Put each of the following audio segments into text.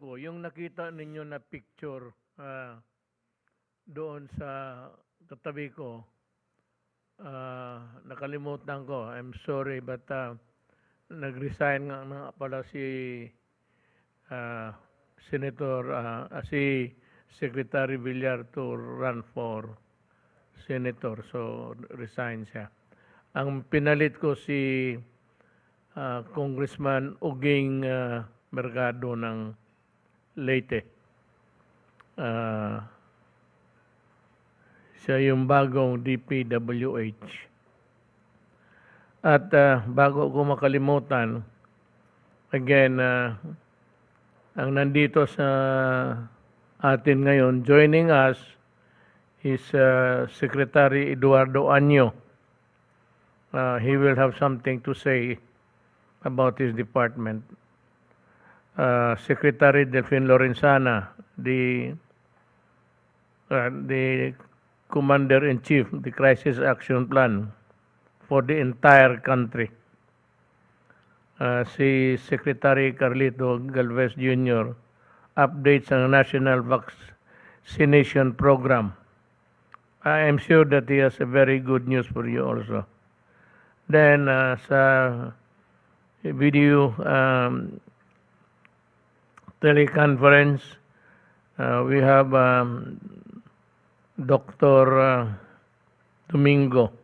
ko, yung nakita ninyo na picture doon sa katabi ko, nakalimutan ko. I'm sorry, but nag-resign nga pala si Senator, si Secretary Villar to run for Senator. So, resign siya. Ang pinalit ko si Congressman Uging Mercado ng Leyte. Siya yung bagong DPWH. At bago ko makalimutan, again, ang nandito sa atin ngayon, joining us is Secretary Eduardo Año. He will have something to say about his department. Secretary Delfin Lorenzana, the Commander-in-Chief of the Crisis Action Plan for the entire country. Si Secretary Carlito Galvez Jr. updates ang National Vaccination Program. I am sure that he has a very good news for you also. Then sa video teleconference, we have Dr. Domingo.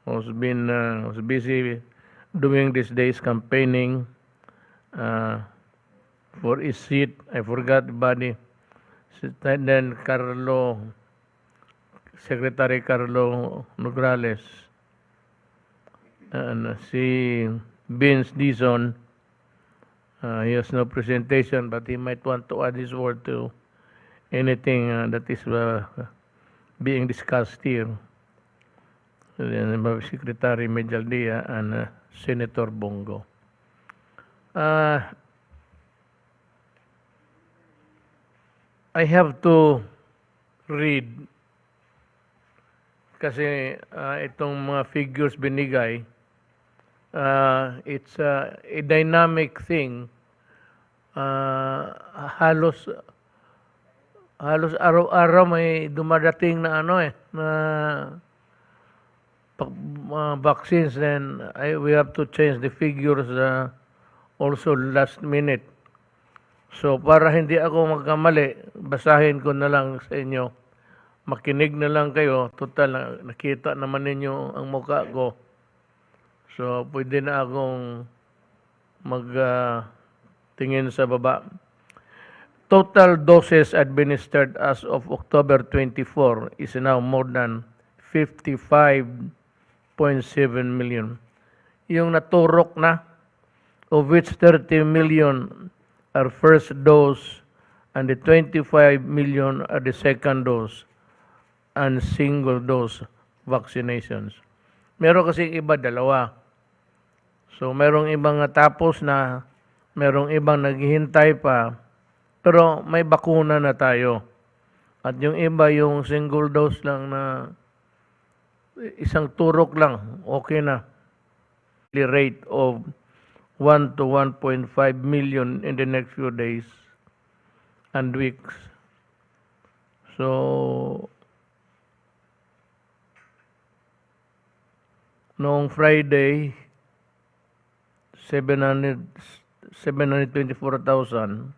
Was busy doing these days campaigning for his seat. I forgot the body. And then Secretary Carlo Nograles, and si Vince Dizon. He has no presentation, but he might want to add his word to anything that is being discussed here. Then Secretary Medjaldia and Senator Bongo. I have to read kasi itong mga figures binigay, it's a dynamic thing. Halos araw-araw may dumadating na vaccines, and we have to change the figures also last minute. So para hindi ako magkamali, basahin ko na lang sa inyo. Makinig na lang kayo. Total, nakita naman ninyo ang mukha ko. So pwede na akong magtingin sa baba. Total doses administered as of October 24 is now more than 55.7 million. Yung naturok na, of which 30 million are first dose and the 25 million are the second dose and single dose vaccinations. Meron kasi iba dalawa. So merong ibang natapos na, merong ibang naghihintay pa, pero may bakuna na tayo. At yung iba yung single dose lang na isang turok lang, okay na. The rate of 1 to 1.5 million in the next few days and weeks. So, noong Friday, 724,000.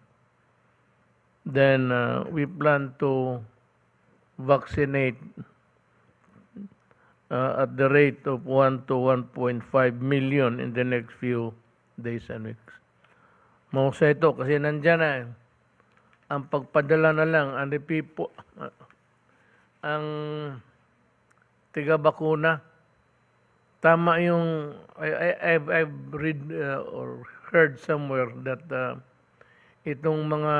Then we plan to vaccinate at the rate of 1 to 1.5 million in the next few days and weeks. Mausa ito kasi nandyan na ang pagpadala na lang ang ang tiga-bakuna. Tama yung I've read or heard somewhere that itong mga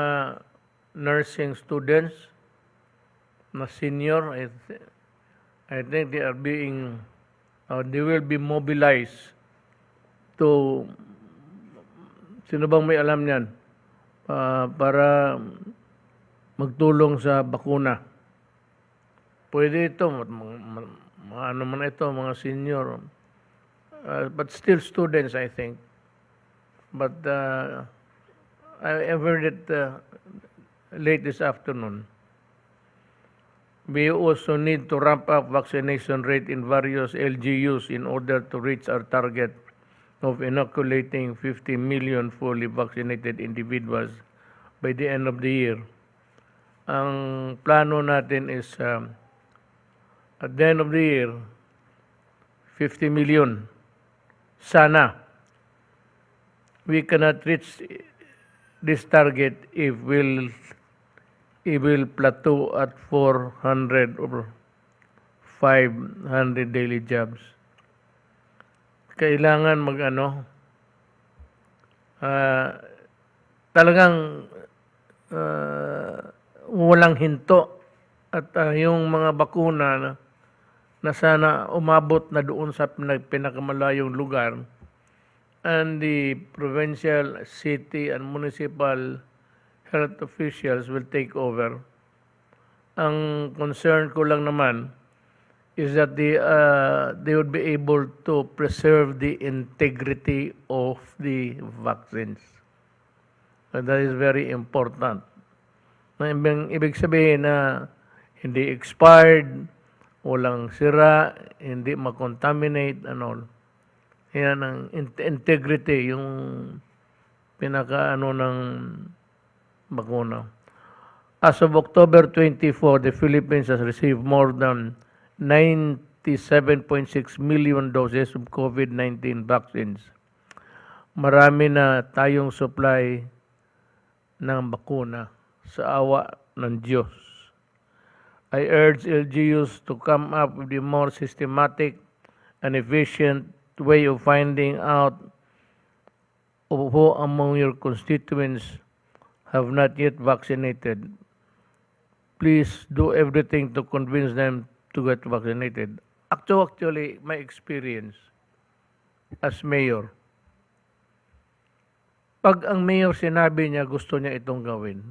nursing students na senior, I think they are being they will be mobilized to, sino bang may alam niyan, para magtulong sa bakuna. Pwede ito, ano man ito, mga senior, but still students, I think. But I heard it late this afternoon. We also need to ramp up vaccination rate in various LGUs in order to reach our target of inoculating 50 million fully vaccinated individuals by the end of the year. Ang plano natin is at the end of the year, 50 million. Sana. We cannot reach this target if it will plateau at 400 or 500 daily jobs. Kailangan talagang walang hinto at yung mga bakuna na sana umabot na doon sa pinakamalayong lugar, and the provincial, city, and municipal health officials will take over. Ang concern ko lang naman is that they would be able to preserve the integrity of the vaccines. And that is very important. Ibig sabihin na hindi expired, walang sira, hindi makontaminate and all. Yan ang integrity, yung pinaka ng bakuna. As of October 24, the Philippines has received more than 97.6 million doses of COVID-19 vaccines. Marami na tayong supply ng bakuna sa awa ng Diyos. I urge LGUs to come up with a more systematic and efficient way of finding out who among your constituents have not yet vaccinated. Please do everything to convince them to get vaccinated. Actually, my experience as mayor, pag ang mayor sinabi niya gusto niya itong gawin,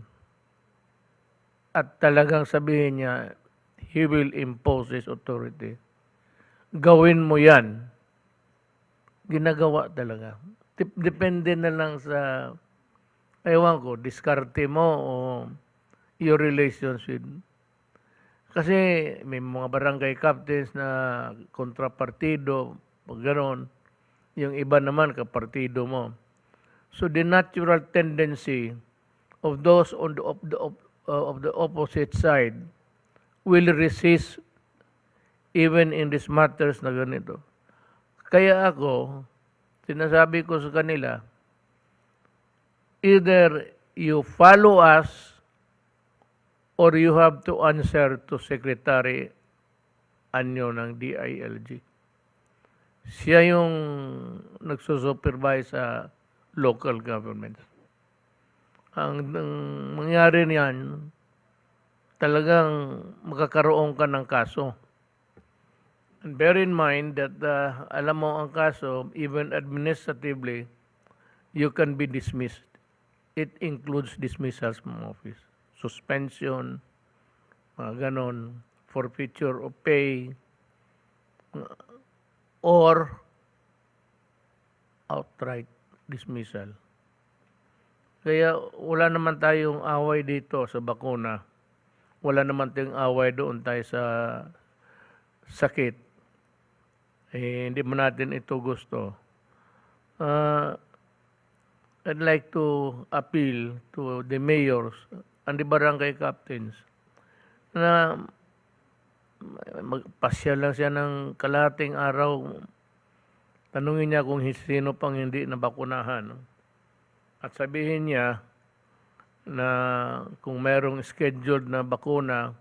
at talagang sabihin niya, he will impose his authority, gawin mo yan, ginagawa talaga. Depende na lang sa, ewan ko, diskarte mo o your relations with. Kasi may mga barangay captains na kontrapartido, pag gano'n, yung iba naman kapartido mo. So the natural tendency of those on the opposite side will resist even in these matters na ganito. Kaya ako, sinasabi ko sa kanila, either you follow us or you have to answer to Secretary Anyo ng DILG. Siya yung nagsusupervise sa local governments. Ang mangyari niyan, talagang magkakaroon ka ng kaso. And bear in mind that alam mo ang kaso, even administratively, you can be dismissed. It includes dismissals from office, suspension, ganon, forfeiture of pay, or outright dismissal. Kaya wala naman tayong away dito sa bakuna. Wala naman tayong away doon tayo sa sakit. Hindi mo natin ito gusto. I'd like to appeal to the mayors and the barangay captains na magpasya lang siya ng kalahating araw. Tanungin niya kung sino pang hindi nabakunahan. At sabihin niya na kung merong scheduled na bakuna,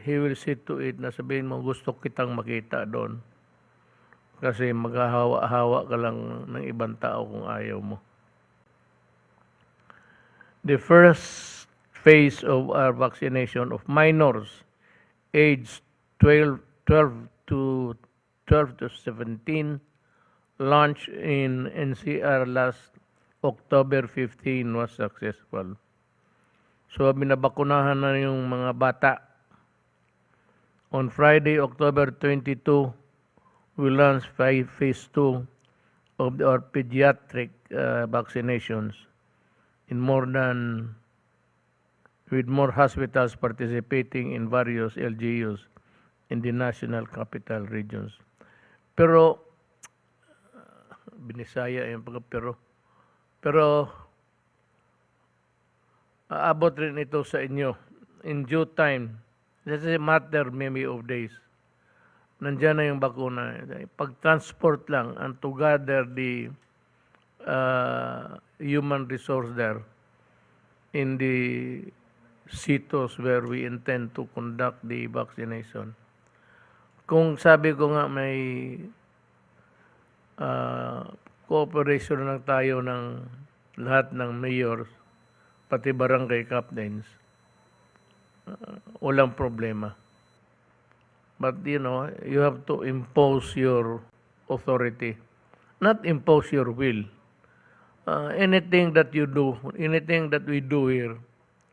he will see to it na sabihin mo gusto kitang makita doon. Kasi maghahawa-hawa ka lang ng ibang tao kung ayaw mo. The first phase of our vaccination of minors aged 12 to 17 launched in NCR last October 15 was successful. So binabakunahan na yung mga bata. On Friday, October 22, we launched phase 2 of our pediatric vaccinations. in more than with more hospitals participating in various LGUs in the national capital regions. Pero binisaya yung pero aabot rin ito sa inyo in due time. This is a matter maybe of days. Nandiyan na yung bakuna. Pag-transport lang and to gather the human resource there in the sitos where we intend to conduct the vaccination. Kung sabi ko nga may cooperation lang tayo ng lahat ng mayors, pati barangay captains, walang problema. But you have to impose your authority, not impose your will. Anything that you do, anything that we do here,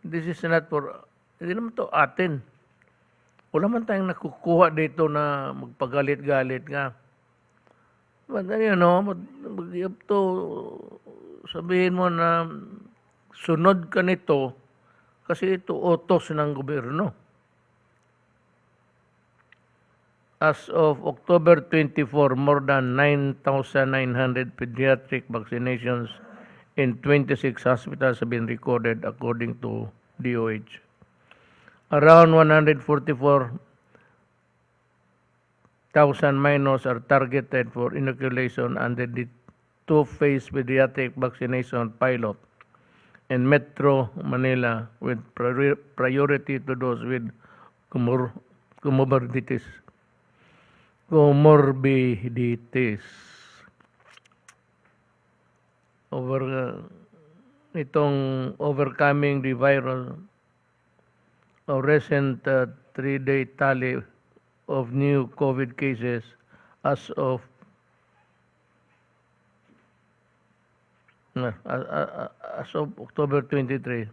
this is not for, hindi naman to atin. Wala man tayong nakukuha dito na magpagalit-galit nga. But you have to sabihin mo na sunod ka nito kasi ito utos ng gobyerno. As of October 24, more than 9,900 pediatric vaccinations in 26 hospitals have been recorded according to DOH. Around 144,000 minors are targeted for inoculation under the two-phase pediatric vaccination pilot in Metro Manila with priority to those with comorbidities. Itong overcoming the virus, a recent 3-day tally of new COVID cases as of October 23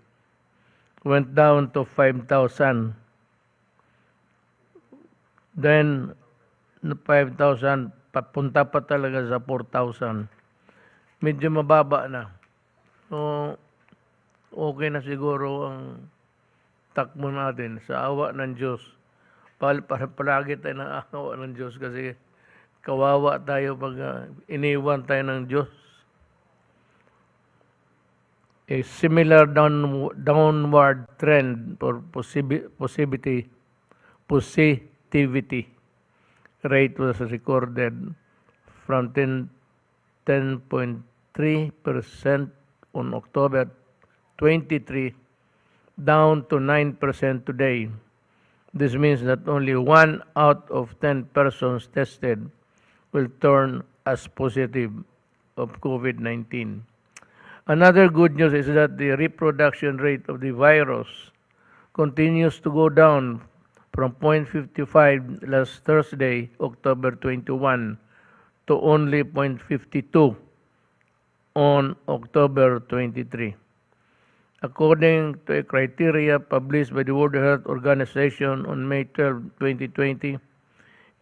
went down to 5,000. Then 5,000, papunta pa talaga sa 4,000. Medyo mababa na. So, okay na siguro ang takbo natin sa awa ng Diyos. Palagi tayo ng awa ng Diyos kasi kawawa tayo pag iniwan tayo ng Diyos. A similar downward trend for positivity rate was recorded from 10.3% on October 23 down to 9% today. This means that only 1 out of 10 persons tested will turn as positive of COVID-19. Another good news is that the reproduction rate of the virus continues to go down from 0.55 last Thursday, October 21, to only 0.52 on October 23. According to a criteria published by the World Health Organization on May 12, 2020,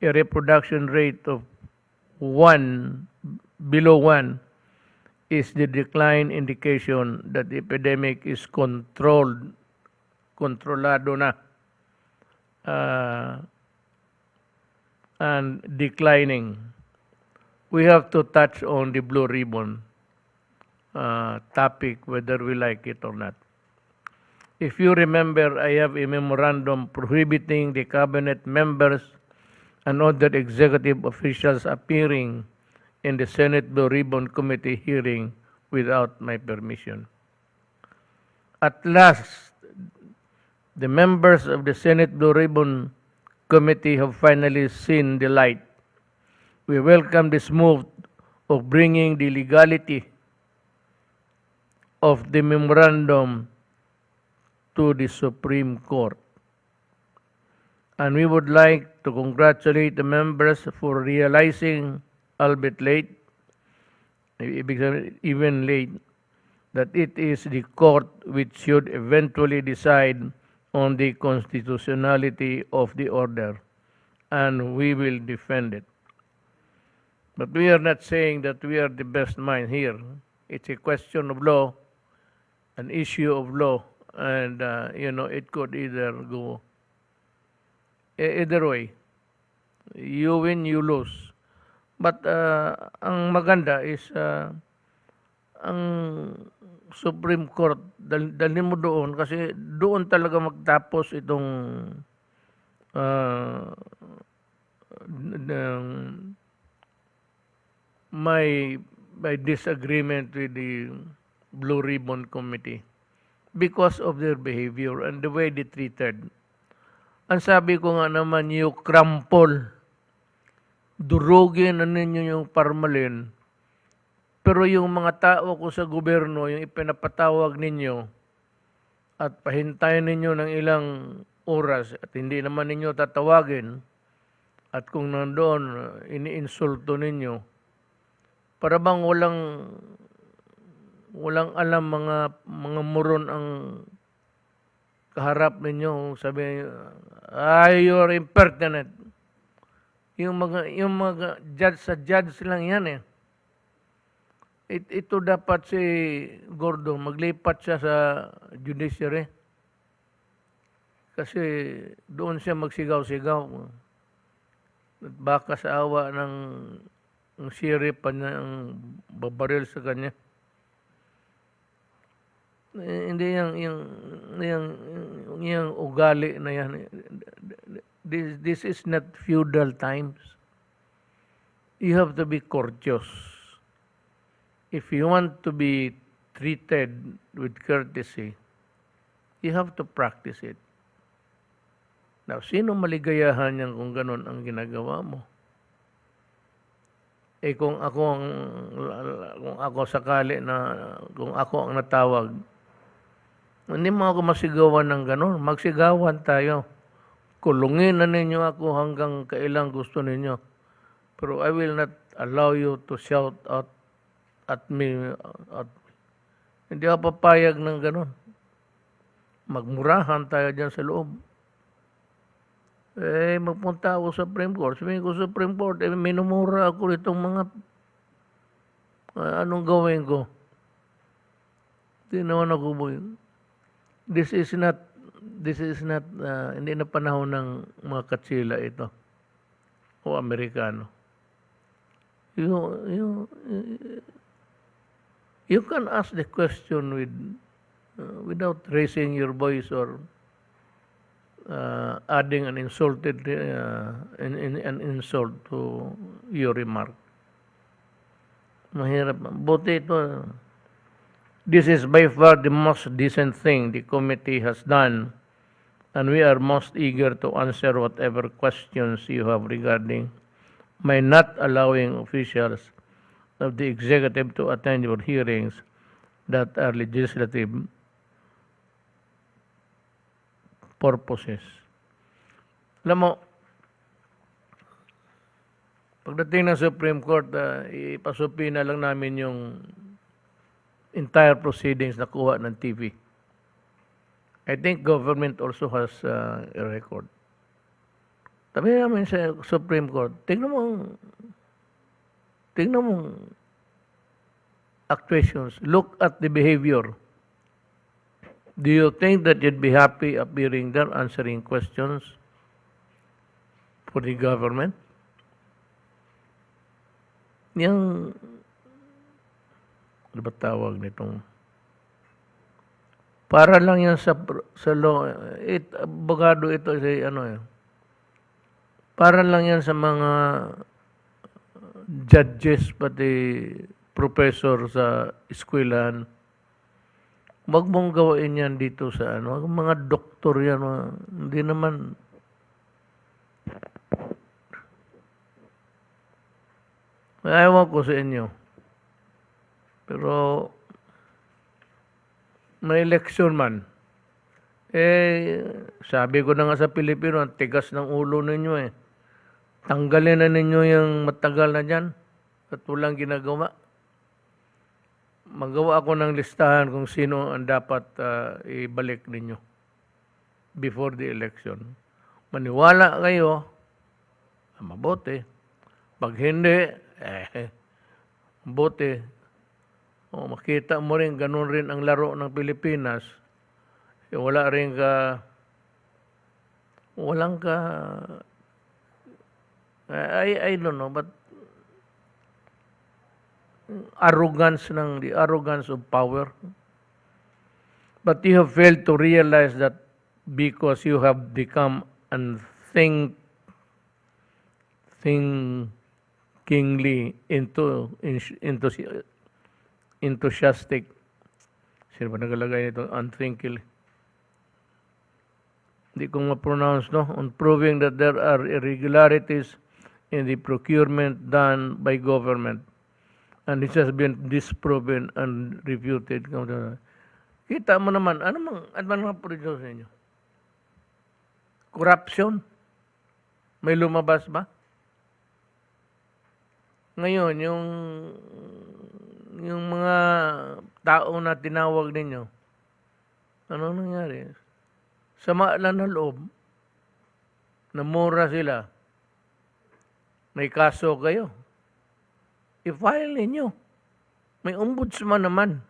a reproduction rate of below 1 is the decline indication that the epidemic is kontrolado na and declining. We have to touch on the blue ribbon topic, whether we like it or not. If you remember, I have a memorandum prohibiting the cabinet members and other executive officials appearing in the Senate Blue Ribbon Committee hearing without my permission. At last, the members of the Senate Blue Ribbon Committee have finally seen the light. We welcome this move of bringing the legality of the memorandum to the Supreme Court. And we would like to congratulate the members for realizing, albeit late, even late, that it is the court which should eventually decide on the constitutionality of the order, and we will defend it. But we are not saying that we are the best mind here. It's a question of law. an issue of law, and it could either go either way. You win, you lose. But ang maganda is ang Supreme Court, dalhin mo doon kasi doon talaga magtapos itong uh, my disagreement with the Blue Ribbon Committee because of their behavior and the way they treated. Ang sabi ko nga naman, you crumple, durugin na ninyo yung parmalin, pero yung mga tao ko sa gobyerno, yung ipinapatawag ninyo at pahintayin ninyo ng ilang oras at hindi naman ninyo tatawagin at kung nandoon, iniinsulto ninyo, para bang walang alam mga muron ang kaharap ninyo, sabi you're impertinent. Yung mga judge lang yan eh. Ito dapat si Gordo, maglipat siya sa judiciary. Kasi doon siya magsigaw-sigaw. At baka sa awa ng sheriff pa niya ang babaril sa kanya. Hindi yung ugali na yan. This is not feudal times. You have to be courteous. If you want to be treated with courtesy, you have to practice it. Now, sino maligayahan yan kung ganun ang ginagawa mo? Kung ako sakali na, kung ako ang natawag, hindi mo ako masigawan ng ganun. Magsigawan tayo. Kulungin na ninyo ako hanggang kailang gusto ninyo. Pero I will not allow you to shout out at me. Hindi ako papayag ng ganun. Magmurahan tayo dyan sa loob. Magpunta ako sa Supreme Court. Sabihin ko sa Supreme Court, minumura ako itong mga anong gawin ko. Hindi naman ako buhay. This is not hindi na panahon ng mga katsila ito o Amerikano. You can ask the question without raising your voice or adding an insult to your remark. Mahirap. Buti ito. This is by far the most decent thing the committee has done, and we are most eager to answer whatever questions you have regarding my not allowing officials of the executive to attend your hearings that are legislative purposes. Alam mo, pagdating ng Supreme Court, ipasupina lang namin yung entire proceedings na kuha ng TV. I think government also has a record. Sabi namin sa Supreme Court, tingnan mo actuations. Look at the behavior. Do you think that you'd be happy appearing there answering questions for the government? Yung ano ba tawag nitong? Para lang yan sa law. Abogado ito si para lang yan sa mga judges pati professor sa eskwelahan. Wag mong gawain yan dito sa mga doktor yan. Hindi naman. Ewan ko sa inyo. Pero may election man. Sabi ko na nga sa Pilipino, ang tigas ng ulo ninyo eh. Tanggalin na ninyo yung matagal na dyan at walang ginagawa. Magawa ako ng listahan kung sino ang dapat ibalik ninyo before the election. Maniwala kayo, mabuti. Pag hindi, mabuti. O makita mo rin, ganun rin ang laro ng Pilipinas. Wala rin walang I don't know, but the arrogance of power. But you have failed to realize that because you have become unthinkingly enthusiastic. Sino ba nagalagay nito? Unthinkingly. Hindi ko ma-pronounce, no? On proving that there are irregularities in the procurement done by government. And this has been disproven and refuted. Kita mo naman, ano mga produce sa inyo? Corruption? May lumabas ba? Ngayon, yung mga tao na tinawag ninyo, ano nangyari? Sama lang ng loob, namura sila, may kaso kayo, i-file ninyo. May ombudsman naman.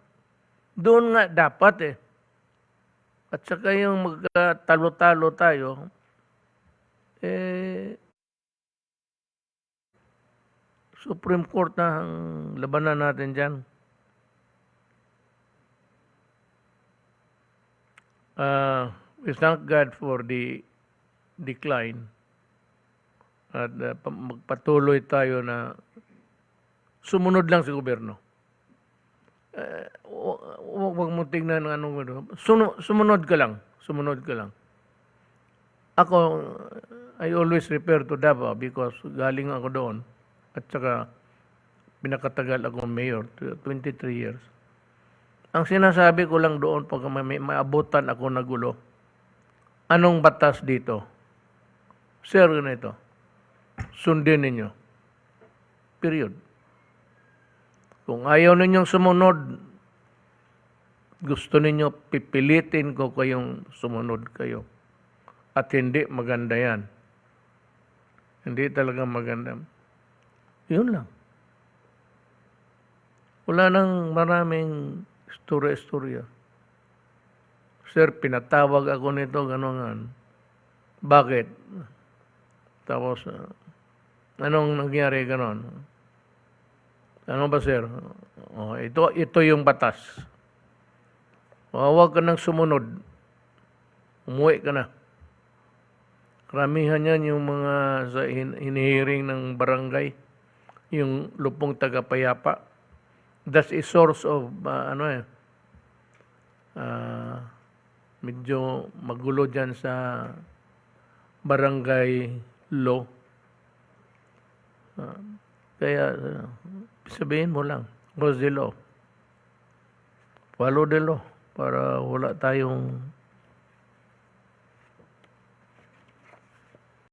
Doon nga dapat At saka yung magtalo-talo tayo, Supreme Court na ang labanan natin dyan. We thank God for the decline. At magpatuloy tayo na sumunod lang sa gobyerno. Huwag mo tingnan ng anong sumunod ka lang. Ako, I always refer to Davao because galing ako doon. At saka pinakatagal ako mayor, 23 years. Ang sinasabi ko lang doon pag may maabutan ako na gulo, anong batas dito? Sir, ganito. Sundin ninyo. Period. Kung ayaw ninyong sumunod, gusto ninyo pipilitin ko kayong sumunod kayo. At hindi maganda yan. Hindi talaga maganda. Yun lang. Wala nang maraming istorya. Sir, pinatawag ako nito, gano'n. Bakit? Tapos, anong nangyari gano'n? Ano ba, sir? Ito yung batas. Huwag ka nang sumunod. Umuwi ka na. Karamihan yan yung mga sa hinihiring ng barangay, yung lupong tagapayapa. That's a source of, medyo magulo dyan sa barangay law. Kaya, sabihin mo lang, what's the law? Follow the law para wala tayong